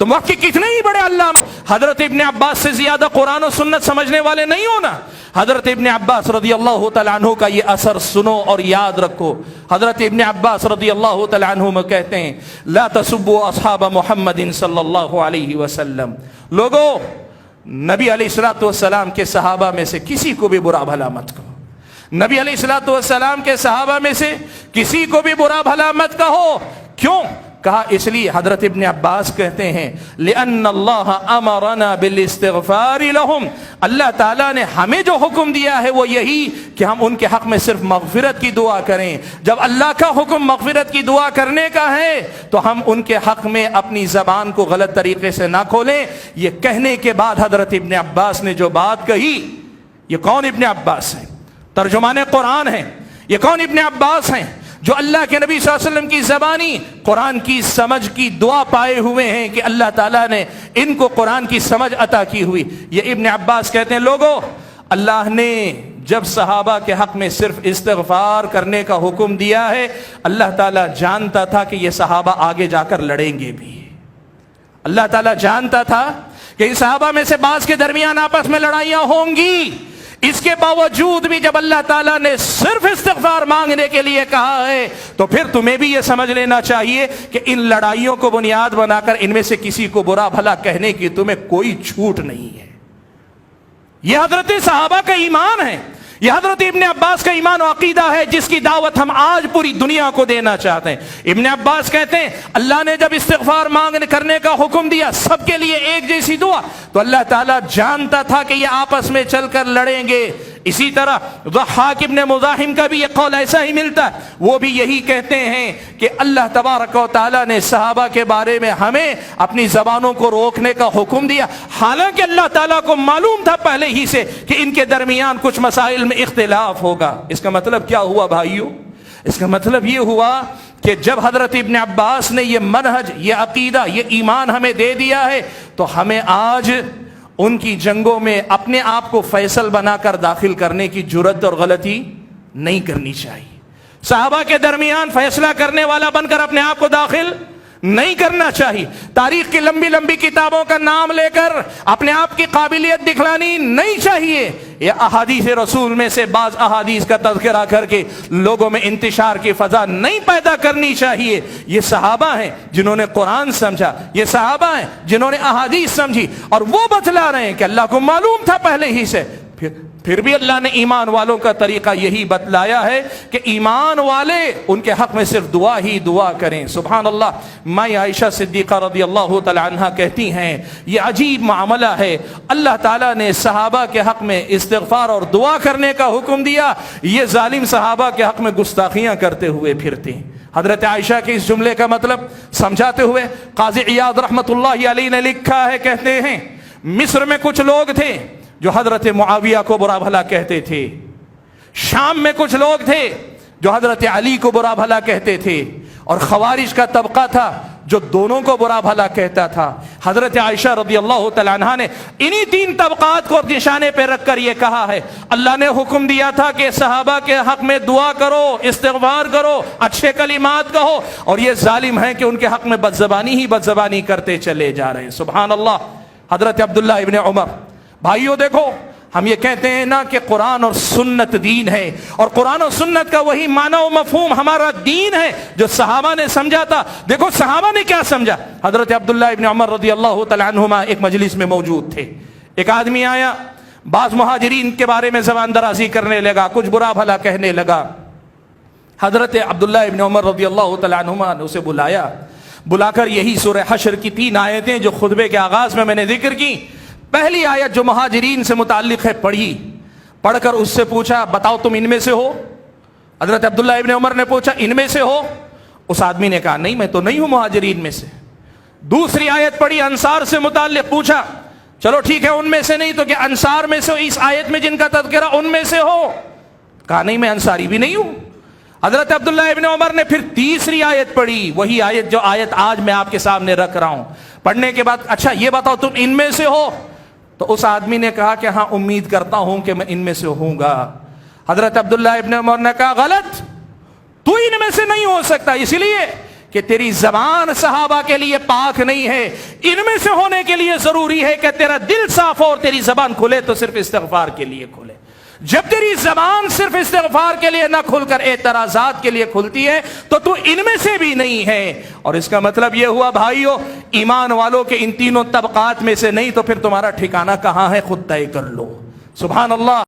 تو محقق کتنے ہی بڑے علامہ، حضرت ابن عباس سے زیادہ قرآن و سنت سمجھنے والے نہیں ہونا۔ حضرت ابن عباس رضی اللہ تعالیٰ عنہ کا یہ اثر سنو اور یاد رکھو۔ حضرت ابن عباس رضی اللہ تعالیٰ عنہ میں کہتے ہیں لا تسبوا اصحاب محمد صلی اللہ علیہ وسلم، لوگو نبی علیہ الصلوۃ والسلام کے صحابہ میں سے کسی کو بھی برا بھلا مت کہو، نبی علیہ الصلوۃ والسلام کے صحابہ میں سے کسی کو بھی برا بھلا مت کہو۔ کیوں کہا؟ اس لیے حضرت ابن عباس کہتے ہیں لأن اللہ امرنا بالاستغفار لهم، اللہ تعالیٰ نے ہمیں جو حکم دیا ہے وہ یہی کہ ہم ان کے حق میں صرف مغفرت کی دعا کریں۔ جب اللہ کا حکم مغفرت کی دعا کرنے کا ہے تو ہم ان کے حق میں اپنی زبان کو غلط طریقے سے نہ کھولیں۔ یہ کہنے کے بعد حضرت ابن عباس نے جو بات کہی، یہ کون ابن عباس ہیں؟ ترجمان قرآن ہیں۔ یہ کون ابن عباس ہیں؟ جو اللہ کے نبی صلی اللہ علیہ وسلم کی زبانی قرآن کی سمجھ کی دعا پائے ہوئے ہیں کہ اللہ تعالیٰ نے ان کو قرآن کی سمجھ عطا کی ہوئی۔ یہ ابن عباس کہتے ہیں لوگو، اللہ نے جب صحابہ کے حق میں صرف استغفار کرنے کا حکم دیا ہے، اللہ تعالیٰ جانتا تھا کہ یہ صحابہ آگے جا کر لڑیں گے بھی۔ اللہ تعالیٰ جانتا تھا کہ ان صحابہ میں سے بعض کے درمیان آپس میں لڑائیاں ہوں گی، اس کے باوجود بھی جب اللہ تعالیٰ نے صرف استغفار مانگنے کے لیے کہا ہے تو پھر تمہیں بھی یہ سمجھ لینا چاہیے کہ ان لڑائیوں کو بنیاد بنا کر ان میں سے کسی کو برا بھلا کہنے کی تمہیں کوئی چھوٹ نہیں ہے۔ یہ حضرت صحابہ کا ایمان ہے، یہ حضرت ابن عباس کا ایمان و عقیدہ ہے جس کی دعوت ہم آج پوری دنیا کو دینا چاہتے ہیں۔ ابن عباس کہتے ہیں اللہ نے جب استغفار مانگنے کرنے کا حکم دیا سب کے لیے ایک جیسی دعا، تو اللہ تعالیٰ جانتا تھا کہ یہ آپس میں چل کر لڑیں گے۔ اسی طرح ضحاک ابن مزاحم کا بھی یہ قول ایسا ہی ملتا ہے، وہ بھی یہی کہتے ہیں کہ اللہ تبارک و تعالیٰ نے صحابہ کے بارے میں ہمیں اپنی زبانوں کو روکنے کا حکم دیا، حالانکہ اللہ تعالیٰ کو معلوم تھا پہلے ہی سے کہ ان کے درمیان کچھ مسائل میں اختلاف ہوگا۔ اس کا مطلب کیا ہوا بھائیو؟ اس کا مطلب یہ ہوا کہ جب حضرت ابن عباس نے یہ منہج، یہ عقیدہ، یہ ایمان ہمیں دے دیا ہے تو ہمیں آج ان کی جنگوں میں اپنے آپ کو فیصل بنا کر داخل کرنے کی جرات اور غلطی نہیں کرنی چاہیے۔ صحابہ کے درمیان فیصلہ کرنے والا بن کر اپنے آپ کو داخل نہیں کرنا چاہیے۔ تاریخ کی لمبی لمبی کتابوں کا نام لے کر اپنے آپ کی قابلیت دکھلانی نہیں چاہیے۔ یہ احادیث رسول میں سے بعض احادیث کا تذکرہ کر کے لوگوں میں انتشار کی فضا نہیں پیدا کرنی چاہیے۔ یہ صحابہ ہیں جنہوں نے قرآن سمجھا، یہ صحابہ ہیں جنہوں نے احادیث سمجھی، اور وہ بتلا رہے ہیں کہ اللہ کو معلوم تھا پہلے ہی سے۔ پھر بھی اللہ نے ایمان والوں کا طریقہ یہی بتلایا ہے کہ ایمان والے ان کے حق میں صرف دعا ہی دعا کریں۔ سبحان اللہ۔ ماں عائشہ صدیقہ رضی اللہ تعالی عنہا کہتی ہیں یہ عجیب معاملہ ہے، اللہ تعالیٰ نے صحابہ کے حق میں استغفار اور دعا کرنے کا حکم دیا، یہ ظالم صحابہ کے حق میں گستاخیاں کرتے ہوئے پھرتے ہیں۔ حضرت عائشہ کے اس جملے کا مطلب سمجھاتے ہوئے قاضی عیاض رحمۃ اللہ علیہ نے لکھا ہے، کہتے ہیں مصر میں کچھ لوگ تھے جو حضرت معاویہ کو برا بھلا کہتے تھے، شام میں کچھ لوگ تھے جو حضرت علی کو برا بھلا کہتے تھے، اور خوارج کا طبقہ تھا جو دونوں کو برا بھلا کہتا تھا۔ حضرت عائشہ رضی اللہ تعالیٰ عنہا نے انہی تین طبقات کو نشانے پہ رکھ کر یہ کہا ہے اللہ نے حکم دیا تھا کہ صحابہ کے حق میں دعا کرو، استغفار کرو، اچھے کلمات کہو، اور یہ ظالم ہیں کہ ان کے حق میں بدزبانی ہی بدزبانی کرتے چلے جا رہے ہیں۔ سبحان اللہ۔ حضرت عبداللہ ابن عمر، بھائیو دیکھو ہم یہ کہتے ہیں نا کہ قرآن اور سنت دین ہے، اور قرآن اور سنت کا وہی معنی و مفہوم ہمارا دین ہے جو صحابہ نے سمجھا تھا۔ دیکھو صحابہ نے کیا سمجھا۔ حضرت عبداللہ ابن عمر رضی اللہ تعالی عنہما ایک مجلس میں موجود تھے، ایک آدمی آیا، بعض مہاجرین کے بارے میں زبان درازی کرنے لگا، کچھ برا بھلا کہنے لگا۔ حضرت عبداللہ ابن عمر رضی اللہ تعالی عنہما نے اسے بلایا، بلا کر یہی سورہ حشر کی 3 آیتیں جو خطبے کے آغاز میں نے ذکر کی، پہلی آیت جو مہاجرین سے متعلق ہے پڑھی، پڑھ کر اس سے پوچھا بتاؤ تم ان میں سے ہو؟ حضرت عبداللہ ابن عمر نے پوچھا ان میں سے ہو؟ اس آدمی نے کہا نہیں میں تو نہیں ہوں مہاجرین میں سے۔ دوسری آیت پڑھی انصار سے متعلق، پوچھا چلو ٹھیک ہے ان میں سے نہیں تو کیا انصار میں سے اس آیت میں جن کا تذکرہ ان میں سے ہو؟ کہا نہیں میں انصاری بھی نہیں ہوں۔ حضرت عبداللہ ابن عمر نے پھر تیسری آیت پڑھی، وہی آیت جو آیت آج میں آپ کے سامنے رکھ رہا ہوں۔ پڑھنے کے بعد اچھا یہ بتاؤ تم ان میں سے ہو؟ تو اس آدمی نے کہا کہ ہاں امید کرتا ہوں کہ میں ان میں سے ہوں گا۔ حضرت عبداللہ ابن عمر نے کہا غلط، تو ان میں سے نہیں ہو سکتا، اس لیے کہ تیری زبان صحابہ کے لیے پاک نہیں ہے، ان میں سے ہونے کے لیے ضروری ہے کہ تیرا دل صاف ہو اور تیری زبان کھلے تو صرف استغفار کے لیے کھلے۔ جب تیری زبان صرف استغفار کے لیے نہ کھل کر اعتراضات کے لیے کھلتی ہے تو تو ان میں سے بھی نہیں ہے۔ اور اس کا مطلب یہ ہوا بھائیو، ایمان والوں کے ان تینوں طبقات میں سے نہیں تو پھر تمہارا ٹھکانہ کہاں ہے، خود طے کر لو۔ سبحان اللہ۔